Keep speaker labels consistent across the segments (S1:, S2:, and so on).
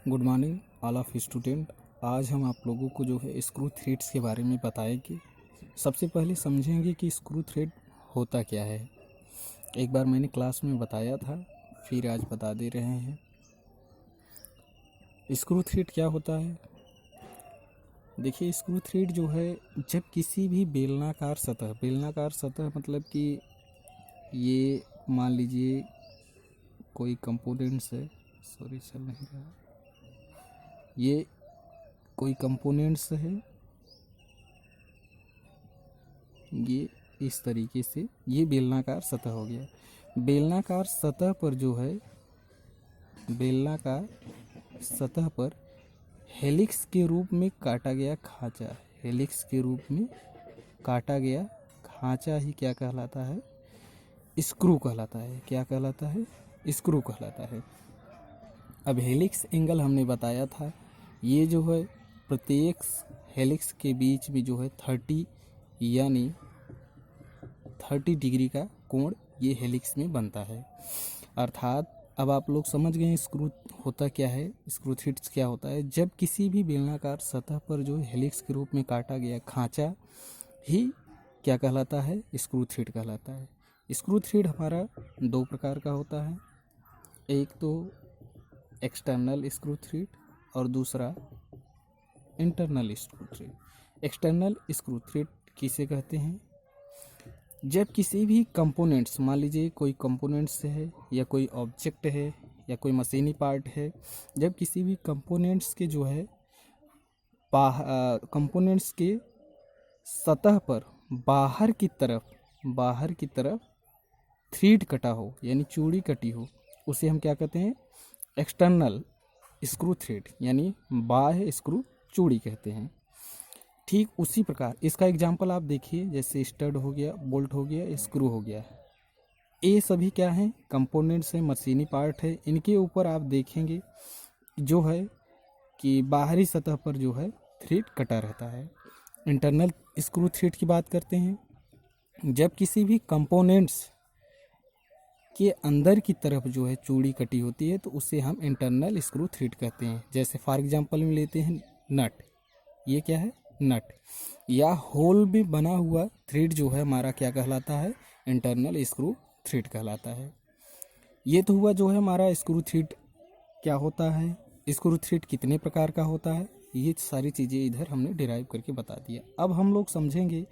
S1: Good morning all of student. आज हम आप लोगों को जो है स्क्रू थ्रेड्स के बारे में बताएंगे। सबसे पहले समझेंगे कि स्क्रू थ्रेड होता क्या है। एक बार मैंने क्लास में बताया था, फिर आज बता दे रहे हैं। स्क्रू थ्रेड क्या होता है? देखिए, स्क्रू थ्रेड जो है, जब किसी भी बेलनाकार सतह मतलब कि ये मान लीजिए कोई कंपोनेंट्स है, सॉरी चल नहीं रहा, ये कोई कंपोनेंट्स है, ये इस तरीके से ये बेलनाकार सतह हो गया। बेलनाकार सतह पर जो है, बेलनाकार सतह पर हेलिक्स के रूप में काटा गया खांचा, हेलिक्स के रूप में काटा गया खांचा ही क्या कहलाता है? स्क्रू कहलाता है। क्या कहलाता है? स्क्रू कहलाता है। अब हेलिक्स एंगल हमने बताया था, ये जो है प्रत्येक हेलिक्स के बीच में जो है 30 यानी 30 डिग्री का कोण ये हेलिक्स में बनता है। अर्थात अब आप लोग समझ गए स्क्रू होता क्या है, स्क्रू थ्रेड्स क्या होता है। जब किसी भी बेलनाकार सतह पर जो हेलिक्स के रूप में काटा गया खांचा ही क्या कहलाता है? स्क्रू थ्रेड कहलाता है। स्क्रू थ्रेड हमारा दो प्रकार का होता है, एक तो एक्सटर्नल स्क्रू थ्रेड और दूसरा internal screw thread. External screw thread किसे कहते हैं? जब किसी भी कंपोनेंट्स, मान लीजिए कोई कंपोनेंट्स है या कोई ऑब्जेक्ट है या कोई मशीनी पार्ट है, जब किसी भी कंपोनेंट्स के जो है कंपोनेंट्स के सतह पर बाहर की तरफ थ्रेड कटा हो यानी चूड़ी कटी हो, उसे हम क्या कहते हैं? एक्सटर्नल स्क्रू थ्रेड यानी बाह्य स्क्रू चूड़ी कहते हैं। ठीक उसी प्रकार इसका एग्जाम्पल आप देखिए, जैसे स्टड हो गया, बोल्ट हो गया, स्क्रू हो गया, ये सभी क्या हैं? कंपोनेंट्स हैं, मशीनी पार्ट है। इनके ऊपर आप देखेंगे जो है कि बाहरी सतह पर जो है थ्रेड कटा रहता है। इंटरनल स्क्रू थ्रेड की बात करते हैं, जब किसी भी कंपोनेंट्स के अंदर की तरफ जो है चूड़ी कटी होती है तो उसे हम इंटरनल स्क्रू थ्रेड कहते हैं। जैसे फॉर एग्जांपल में लेते हैं नट, ये क्या है? नट या होल में बना हुआ थ्रेड जो है हमारा क्या कहलाता है? इंटरनल स्क्रू थ्रेड कहलाता है। ये तो हुआ जो है हमारा स्क्रू थ्रेड क्या होता है, स्क्रू थ्रेड कितने प्रकार का होता है, ये सारी चीज़ें इधर हमने डिराइव करके बता दिया। अब हम लोग समझेंगे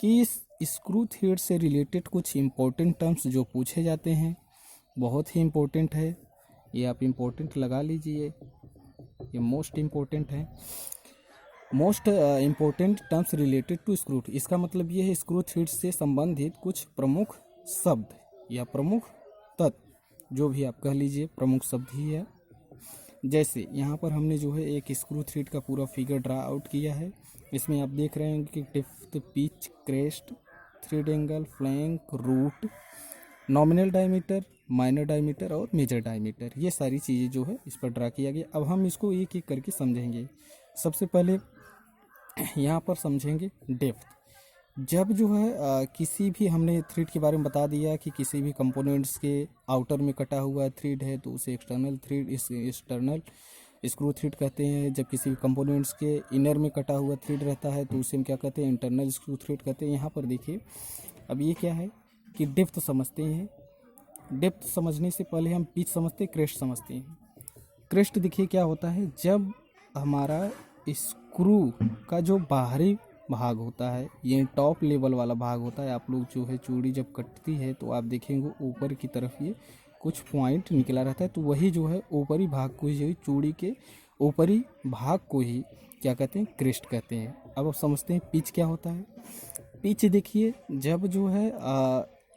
S1: कि इस स्क्रू थ्रेड से रिलेटेड कुछ इम्पोर्टेंट टर्म्स जो पूछे जाते हैं, बहुत ही इम्पोर्टेंट है, ये आप इम्पोर्टेंट लगा लीजिए, ये मोस्ट इम्पोर्टेंट है। Most important terms related to screw, इसका मतलब ये है स्क्रू थ्रेड से संबंधित कुछ प्रमुख शब्द या प्रमुख तत्व, जो भी आप कह लीजिए, प्रमुख शब्द ही है। जैसे यहाँ पर हमने जो है एक स्क्रू थ्रेड का पूरा फिगर ड्रा आउट किया है। इसमें आप देख रहे हैं कि depth, pitch, crest, thread angle, flank, root, nominal diameter, minor diameter और मेजर डायमीटर, ये सारी चीज़ें जो है इस पर ड्रा किया गया। अब हम इसको एक एक करके समझेंगे। सबसे पहले यहाँ पर समझेंगे डेप्थ। जब जो है किसी भी, हमने थ्रेड के बारे में बता दिया कि किसी भी कंपोनेंट्स के आउटर में कटा हुआ थ्रेड है तो उसे एक्सटर्नल स्क्रू थ्रेड कहते हैं। जब किसी भी कंपोनेंट्स के इनर में कटा हुआ थ्रेड रहता है तो उसे हम क्या कहते हैं? इंटरनल स्क्रू थ्रेड कहते हैं। यहाँ पर देखिए, अब ये क्या है कि डेप्थ समझते हैं। डेप्थ समझने से पहले हम पिच समझते हैं, क्रेस्ट समझते हैं। क्रेस्ट देखिए क्या होता है, जब हमारा स्क्रू का जो बाहरी भाग होता है, ये टॉप लेवल वाला भाग होता है। आप लोग जो है चूड़ी जब कटती है तो आप देखेंगे ऊपर की तरफ ये कुछ पॉइंट निकला रहता है, तो वही जो है ऊपरी भाग को ही, चूड़ी के ऊपरी भाग को ही क्या कहते हैं? क्रेस्ट कहते हैं। अब समझते हैं पिच क्या होता है। पिच देखिए, जब जो है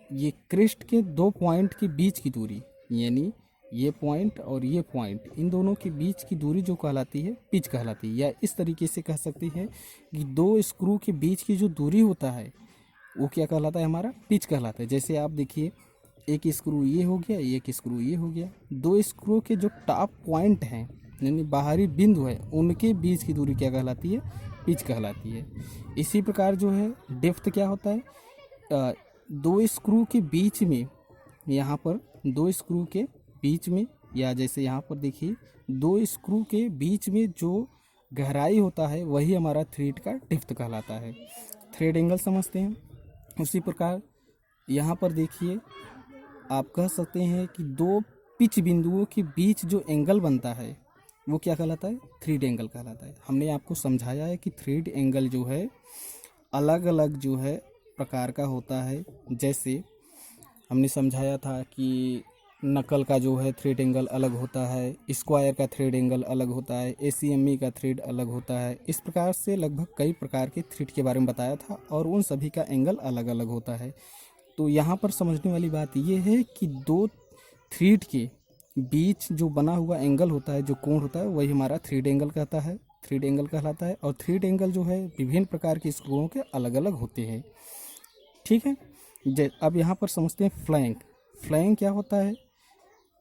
S1: ये क्रेस्ट के दो पॉइंट के बीच की दूरी, यानी ये पॉइंट और ये पॉइंट, इन दोनों के बीच की दूरी जो कहलाती है पिच कहलाती है। या इस तरीके से कह सकते हैं कि दो स्क्रू के बीच की जो दूरी होता है वो क्या कहलाता है? हमारा पिच कहलाता है। जैसे आप देखिए, एक स्क्रू ये हो गया, एक स्क्रू ये हो गया, दो स्क्रू के जो टॉप पॉइंट हैं यानी बाहरी बिंदु है, उनके बीच की दूरी क्या कहलाती है? पिच कहलाती है। इसी प्रकार जो है डेप्थ क्या होता है? दो स्क्रू के बीच में, यहाँ पर दो स्क्रू के बीच में या जैसे यहाँ पर देखिए 2 स्क्रू के बीच में जो गहराई होता है वही हमारा थ्रेड का डेप्थ कहलाता है। थ्रेड एंगल समझते हैं। उसी प्रकार यहाँ पर देखिए आप कह सकते हैं कि 2 पिच बिंदुओं के बीच जो एंगल बनता है वो क्या कहलाता है? थ्रेड एंगल कहलाता है। हमने आपको समझाया है कि थ्रेड एंगल जो है अलग अलग जो है प्रकार का होता है। जैसे हमने समझाया था कि नकल का जो है थ्रेड एंगल अलग होता है, स्क्वायर का थ्रेड एंगल अलग होता है, ACME का थ्रेड अलग होता है। इस प्रकार से लगभग कई प्रकार के थ्रेड के बारे में बताया था और उन सभी का एंगल अलग अलग होता है। तो यहाँ पर समझने वाली बात ये है कि 2 थ्रेड के बीच जो बना हुआ एंगल होता है, जो कोण होता है, वही हमारा थ्रेड एंगल कहता है, थ्रेड एंगल कहलाता है। और थ्रेड एंगल जो है विभिन्न प्रकार के स्क्रूओं के अलग अलग होते हैं। ठीक है। अब यहाँ पर समझते हैं फ्लैंक। फ्लैंक क्या होता है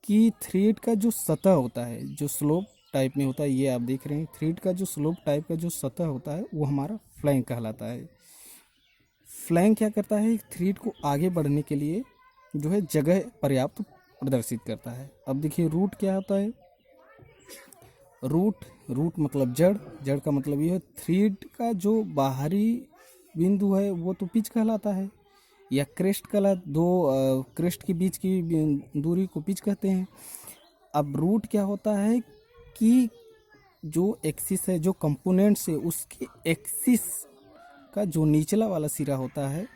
S1: कि थ्रेड का जो सतह होता है, जो स्लोप टाइप में होता है, ये आप देख रहे हैं, थ्रेड का जो स्लोप टाइप का जो सतह होता है वो हमारा फ्लैंक कहलाता है। फ्लैंक क्या करता है? थ्रेड को आगे बढ़ने के लिए जो है जगह पर्याप्त प्रदर्शित करता है। अब देखिए रूट क्या होता है? रूट मतलब जड़। जड़ का मतलब ये है थ्रेड का जो बाहरी बिंदु है वो तो पिच कहलाता है, या क्रेस्ट कहला, 2 क्रेस्ट के बीच की दूरी को पिच कहते हैं। अब रूट क्या होता है कि जो एक्सिस है, जो कंपोनेंट्स है, उसके एक्सिस का जो निचला वाला सिरा होता है,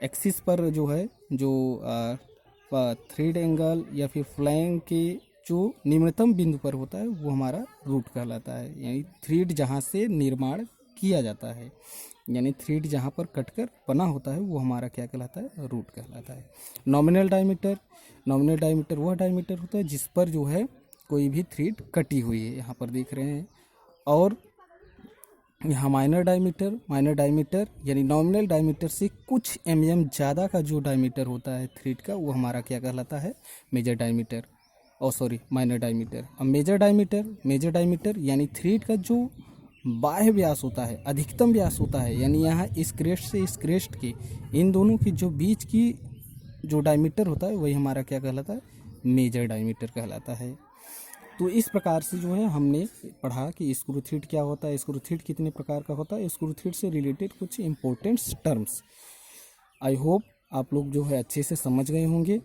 S1: एक्सिस पर जो है जो थ्रेड एंगल या फिर फ्लैंक के जो निम्नतम बिंदु पर होता है वो हमारा रूट कहलाता है। यानी थ्रेड जहाँ से निर्माण किया जाता है, यानी थ्रेड जहाँ पर कटकर बना होता है वो हमारा क्या कहलाता है? रूट कहलाता है। नॉमिनल डायमीटर वह डायमीटर होता है जिस पर जो है कोई भी थ्रेड कटी हुई है, यहाँ पर देख रहे हैं। और यहाँ माइनर डायमीटर यानी नॉमिनल डायमीटर से कुछ ज़्यादा का जो डायमीटर होता है थ्रेड का वो हमारा क्या कहलाता है? Major diameter. Minor diameter. अब मेजर डायमीटर यानी थ्रेड का जो बाह्य व्यास होता है, अधिकतम व्यास होता है, यानी यहाँ इस क्रेस्ट से इस क्रेस्ट के इन दोनों के जो बीच की जो डायमीटर होता है वही हमारा क्या कहलाता है? मेजर डायमीटर कहलाता है। तो इस प्रकार से जो है हमने पढ़ा कि स्क्रू थ्रेड क्या होता है, स्क्रू थ्रेड कितने प्रकार का होता है, स्क्रू थ्रेड से रिलेटेड कुछ इम्पोर्टेंट टर्म्स। आई होप आप लोग जो है अच्छे से समझ गए होंगे।